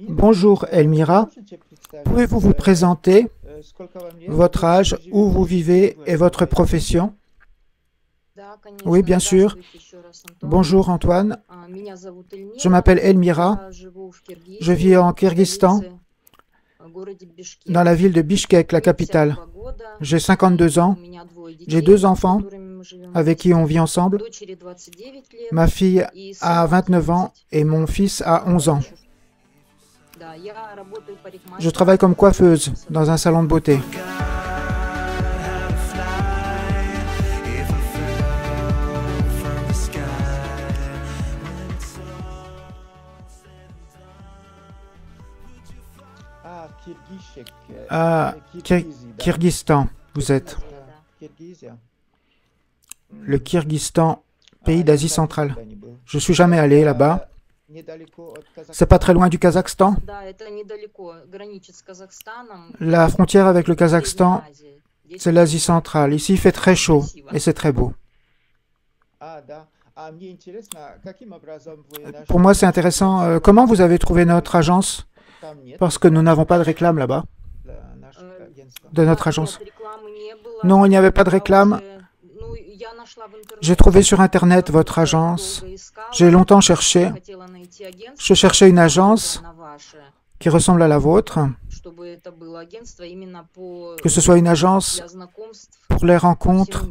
Bonjour Elmira, pouvez-vous vous présenter, votre âge, où vous vivez et votre profession? Oui, bien sûr. Bonjour Antoine, je m'appelle Elmira, je vis en Kyrgyzstan, dans la ville de Bishkek, la capitale. J'ai 52 ans, j'ai deux enfants avec qui on vit ensemble. Ma fille a 29 ans et mon fils a 11 ans. Je travaille comme coiffeuse dans un salon de beauté. À Kyrgyzstan, vous êtes. Le Kyrgyzstan, pays d'Asie centrale. Je suis jamais allé là-bas. C'est pas très loin du Kazakhstan. La frontière avec le Kazakhstan, c'est l'Asie centrale. Ici, il fait très chaud et c'est très beau. Pour moi, c'est intéressant. Comment vous avez trouvé notre agence? Parce que nous n'avons pas de réclame là-bas, de notre agence. Non, il n'y avait pas de réclame. J'ai trouvé sur Internet votre agence. J'ai longtemps cherché. Je cherchais une agence qui ressemble à la vôtre, que ce soit une agence pour les rencontres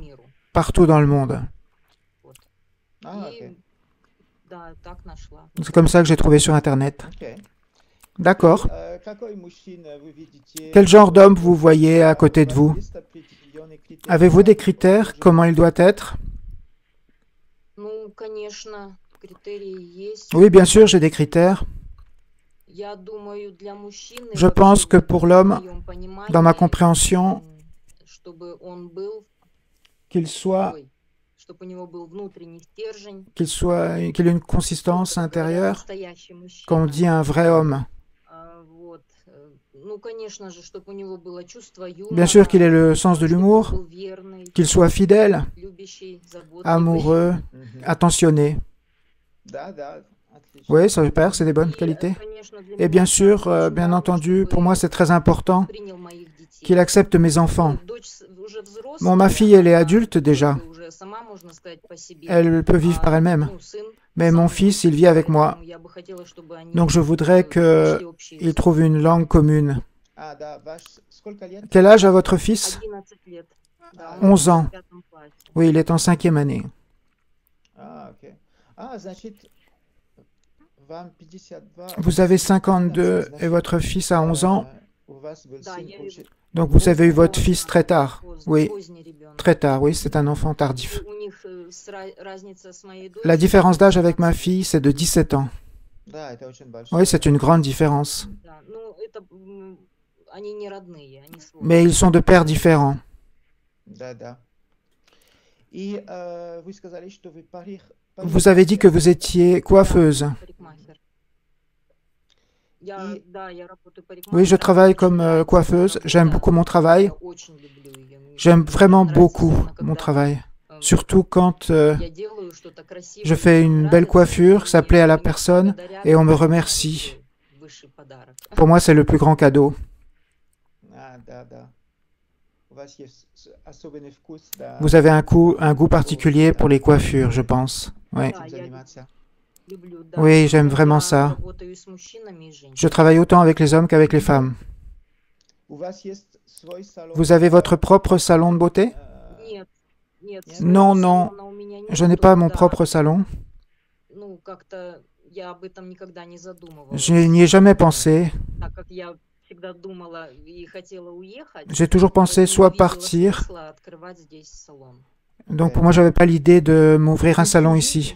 partout dans le monde. C'est comme ça que j'ai trouvé sur Internet. D'accord. Quel genre d'homme vous voyez à côté de vous? Avez-vous des critères? Comment il doit être? Oui, bien sûr, j'ai des critères. Je pense que pour l'homme, dans ma compréhension, qu'il ait une consistance intérieure, qu'on dit un vrai homme. Bien sûr qu'il ait le sens de l'humour, qu'il soit fidèle, amoureux, attentionné. Oui, ça super, c'est des bonnes qualités. Et bien sûr, bien entendu, pour moi c'est très important qu'il accepte mes enfants. Bon, ma fille, elle est adulte déjà. Elle peut vivre par elle-même. Mais mon fils, il vit avec moi. Donc je voudrais qu'il trouve une langue commune. Quel âge a votre fils? 11 ans. Oui, il est en 5e année. Vous avez 52 et votre fils a 11 ans. Donc vous avez eu votre fils très tard. Oui, très tard, oui, c'est un enfant tardif. La différence d'âge avec ma fille, c'est de 17 ans. Oui, c'est une grande différence. Mais ils sont de pères différents. Vous avez dit que vous étiez coiffeuse. Oui, je travaille comme coiffeuse. J'aime beaucoup mon travail. J'aime vraiment beaucoup mon travail. Surtout quand je fais une belle coiffure, ça plaît à la personne et on me remercie. Pour moi, c'est le plus grand cadeau. Vous avez un goût particulier pour les coiffures, je pense. Oui. Oui, j'aime vraiment ça. Je travaille autant avec les hommes qu'avec les femmes. Vous avez votre propre salon de beauté? Non, non, je n'ai pas mon propre salon. Je n'y ai jamais pensé. J'ai toujours pensé soit partir. Donc pour moi, je n'avais pas l'idée de m'ouvrir un salon ici.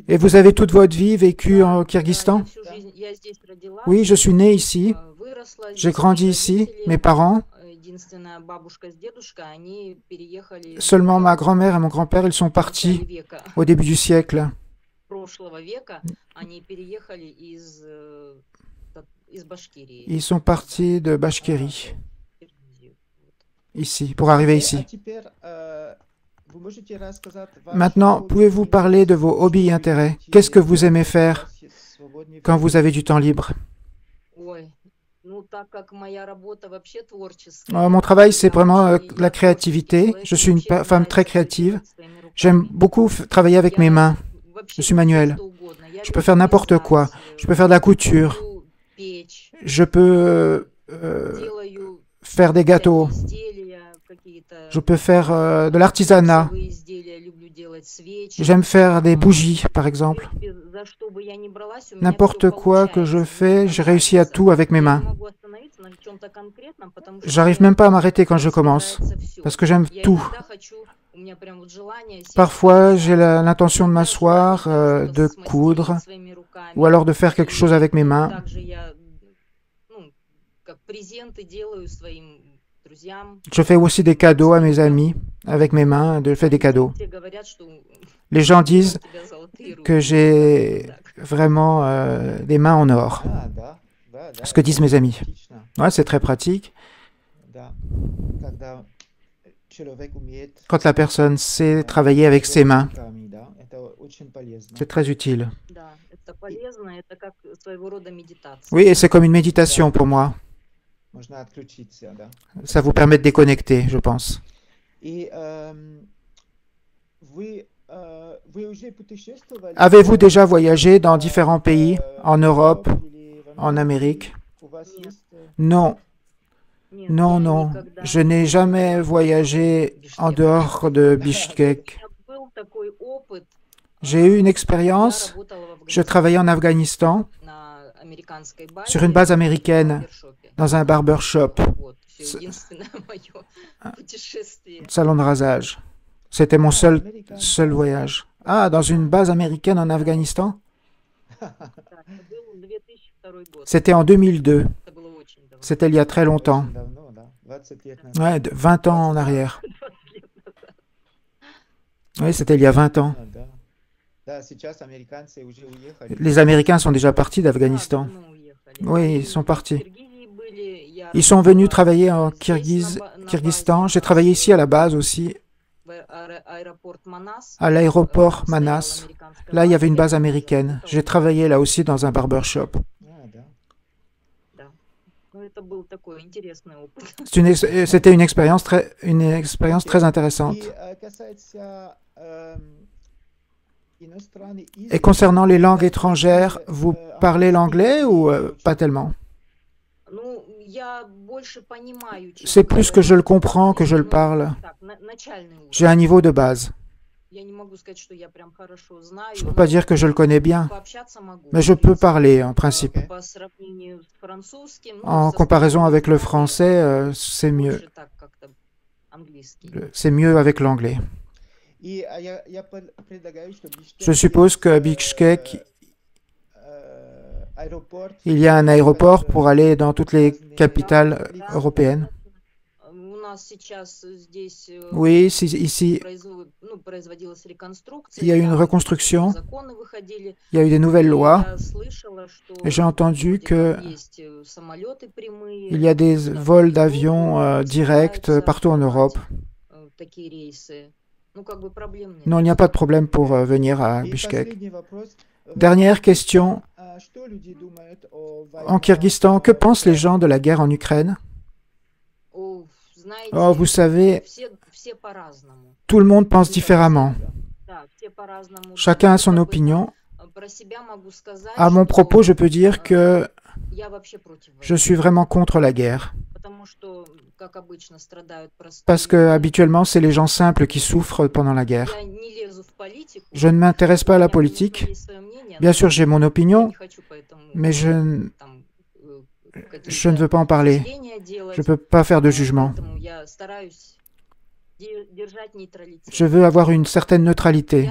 Et vous avez toute votre vie vécu en Kyrgyzstan? Oui, je suis né ici. J'ai grandi ici. Mes parents. Seulement ma grand-mère et mon grand-père, ils sont partis au début du siècle. Ils sont partis de Bachkirie, ici, pour arriver ici. Maintenant, pouvez-vous parler de vos hobbies et intérêts? Qu'est-ce que vous aimez faire quand vous avez du temps libre? Mon travail, c'est vraiment la créativité. Je suis une femme très créative. J'aime beaucoup travailler avec mes mains. Je suis manuel. Je peux faire n'importe quoi. Je peux faire de la couture. Je peux faire des gâteaux. Je peux faire de l'artisanat. J'aime faire des bougies, par exemple. N'importe quoi que je fais, j'ai réussi à tout avec mes mains. J'arrive même pas à m'arrêter quand je commence, parce que j'aime tout. Parfois, j'ai l'intention de m'asseoir, de coudre, ou alors de faire quelque chose avec mes mains. Je fais aussi des cadeaux à mes amis, avec mes mains, je fais des cadeaux. Les gens disent que j'ai vraiment des mains en or. Ce que disent mes amis. Ouais, c'est très pratique. Quand la personne sait travailler avec ses mains, c'est très utile. Oui, et c'est comme une méditation pour moi. Ça vous permet de déconnecter, je pense. Avez-vous déjà voyagé dans différents pays, en Europe, en Amérique? Non. Non, non. Je n'ai jamais voyagé en dehors de Bishkek. J'ai eu une expérience. Je travaillais en Afghanistan, sur une base américaine, dans un barbershop, salon de rasage. C'était mon seul voyage. Ah, dans une base américaine en Afghanistan? C'était en 2002. C'était il y a très longtemps. Ouais, 20 ans en arrière. Oui, c'était il y a 20 ans. Les Américains sont déjà partis d'Afghanistan. Oui, ils sont partis. Ils sont venus travailler en Kyrgyzstan. J'ai travaillé ici à la base aussi, à l'aéroport Manas. Là, il y avait une base américaine. J'ai travaillé là aussi dans un barbershop. C'était une expérience très intéressante. Et concernant les langues étrangères, vous parlez l'anglais ou pas tellement? C'est plus que je le comprends que je le parle. J'ai un niveau de base. Je ne peux pas dire que je le connais bien, mais je peux parler en principe. En comparaison avec le français, c'est mieux. C'est mieux avec l'anglais. Je suppose qu'à Bishkek, il y a un aéroport pour aller dans toutes les capitales européennes. Oui, ici, il y a eu une reconstruction, il y a eu des nouvelles lois, et j'ai entendu qu'il y a des vols d'avions directs partout en Europe. Non, il n'y a pas de problème pour venir à Bishkek. Dernière question. En Kyrgyzstan, que pensent les gens de la guerre en Ukraine? Oh, vous savez, tout le monde pense différemment. Chacun a son opinion. À mon propos, je peux dire que je suis vraiment contre la guerre. Parce que habituellement, c'est les gens simples qui souffrent pendant la guerre. Je ne m'intéresse pas à la politique. Bien sûr, j'ai mon opinion, mais je ne veux pas en parler. Je ne peux pas faire de jugement. Je veux avoir une certaine neutralité.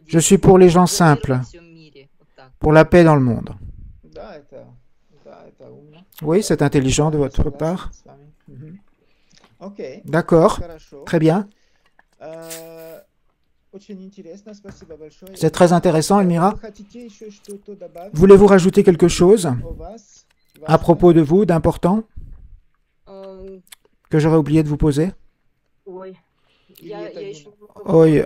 Je suis pour les gens simples, pour la paix dans le monde. Oui, c'est intelligent de votre part. D'accord, très bien. C'est très intéressant, Elmira. Voulez-vous rajouter quelque chose à propos de vous, d'important, que j'aurais oublié de vous poser? Oui,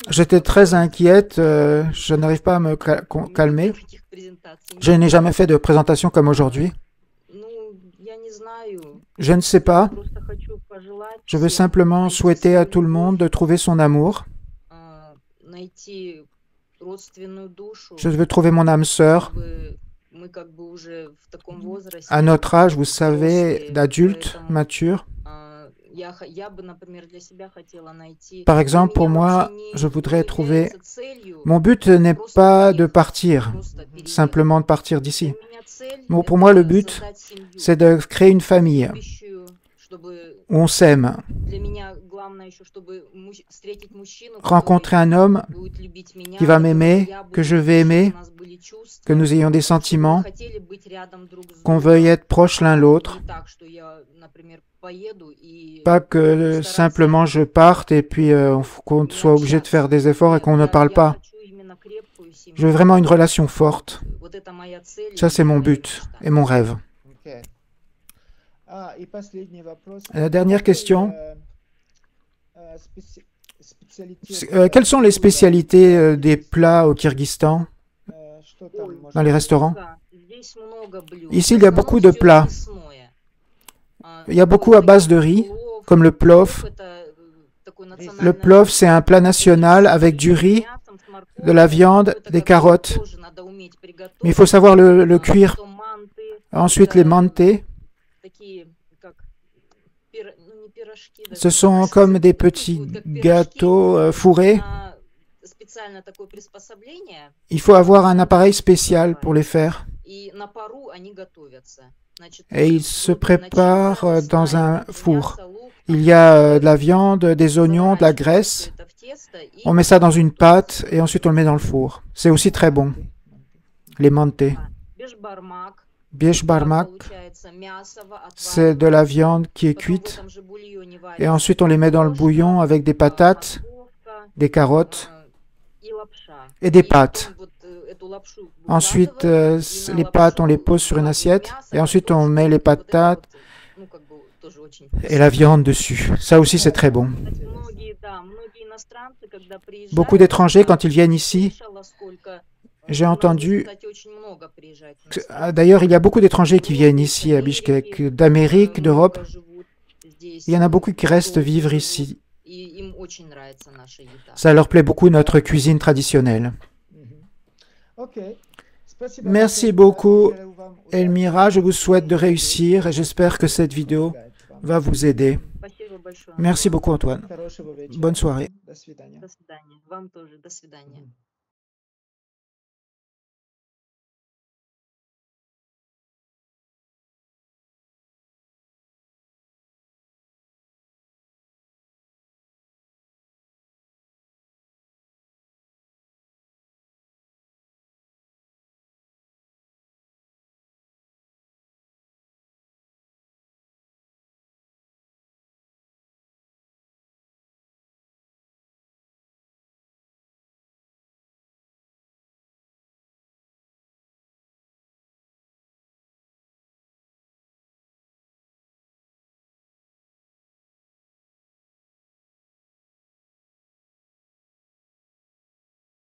j'étais très inquiète, je n'arrive pas à me calmer. Je n'ai jamais fait de présentation comme aujourd'hui. Je ne sais pas. Je veux simplement souhaiter à tout le monde de trouver son amour. Je veux trouver mon âme sœur. À notre âge, vous savez, d'adulte, mature. Par exemple, pour moi, je voudrais trouver... Mon but n'est pas de partir, simplement de partir d'ici. Bon, pour moi, le but, c'est de créer une famille où on s'aime. Rencontrer un homme qui va m'aimer, que je vais aimer, que nous ayons des sentiments, qu'on veuille être proches l'un l'autre. Pas que simplement je parte et puis qu'on soit obligé de faire des efforts et qu'on ne parle pas. Je veux vraiment une relation forte. Ça, c'est mon but et mon rêve. La dernière question. Quelles sont les spécialités des plats au Kyrgyzstan, dans les restaurants? Ici, il y a beaucoup de plats. Il y a beaucoup à base de riz, comme le plov. Le plov, c'est un plat national avec du riz, de la viande, des carottes. Mais il faut savoir le cuire. Ensuite, les mantés. Ce sont comme des petits gâteaux fourrés. Il faut avoir un appareil spécial pour les faire. Et ils se préparent dans un four. Il y a de la viande, des oignons, de la graisse. On met ça dans une pâte et ensuite on le met dans le four. C'est aussi très bon. Les mantés. Beshbarmak, c'est de la viande qui est cuite. Et ensuite on les met dans le bouillon avec des patates, des carottes et des pâtes. Ensuite, les pâtes, on les pose sur une assiette. Et ensuite, on met les patates et la viande dessus. Ça aussi, c'est très bon. Beaucoup d'étrangers, quand ils viennent ici, j'ai entendu... D'ailleurs, il y a beaucoup d'étrangers qui viennent ici à Bishkek, d'Amérique, d'Europe. Il y en a beaucoup qui restent vivre ici. Ça leur plaît beaucoup, notre cuisine traditionnelle. Merci beaucoup, Elmira. Je vous souhaite de réussir et j'espère que cette vidéo va vous aider. Merci beaucoup, Antoine. Bonne soirée.